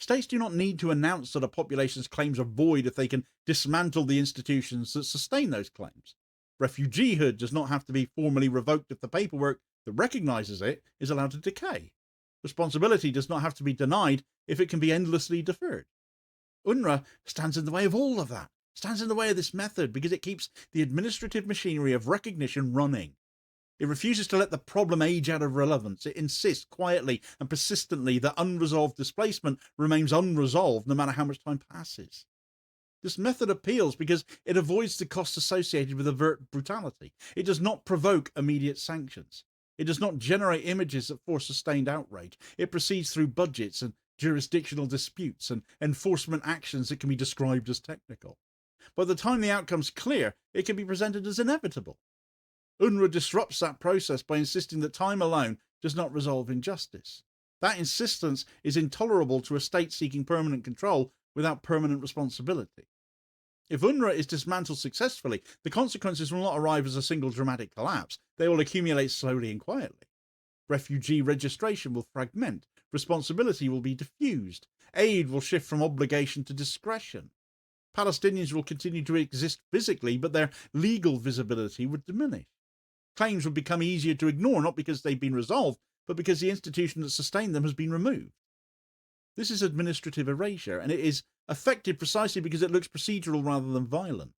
States do not need to announce that a population's claims are void if they can dismantle the institutions that sustain those claims. Refugeehood does not have to be formally revoked if the paperwork that recognizes it is allowed to decay. Responsibility does not have to be denied if it can be endlessly deferred. UNRWA stands in the way of all of that, stands in the way of this method because it keeps the administrative machinery of recognition running. It refuses to let the problem age out of relevance. It insists quietly and persistently that unresolved displacement remains unresolved no matter how much time passes. This method appeals because it avoids the costs associated with overt brutality. It does not provoke immediate sanctions. It does not generate images that force sustained outrage. It proceeds through budgets and jurisdictional disputes and enforcement actions that can be described as technical. By the time the outcome's clear, it can be presented as inevitable. UNRWA disrupts that process by insisting that time alone does not resolve injustice. That insistence is intolerable to a state seeking permanent control without permanent responsibility. If UNRWA is dismantled successfully, the consequences will not arrive as a single dramatic collapse. They will accumulate slowly and quietly. Refugee registration will fragment. Responsibility will be diffused. Aid will shift from obligation to discretion. Palestinians will continue to exist physically, but their legal visibility would diminish. Claims would become easier to ignore, not because they've been resolved, but because the institution that sustained them has been removed. This is administrative erasure, and it is effective precisely because it looks procedural rather than violent.